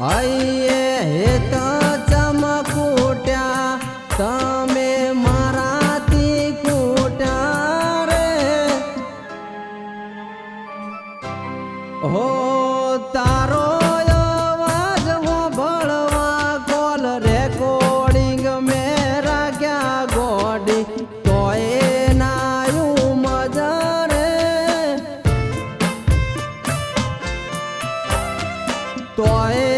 હૈયે હેત ચમકૂટ્યા તમે મારાથી કૂટ્યા રે હો તારો અવાજ સાંભળવા કોલ રેકોર્ડિંગ મેં રાખ્યા ગોડી તોય નાયું મજા રે તોય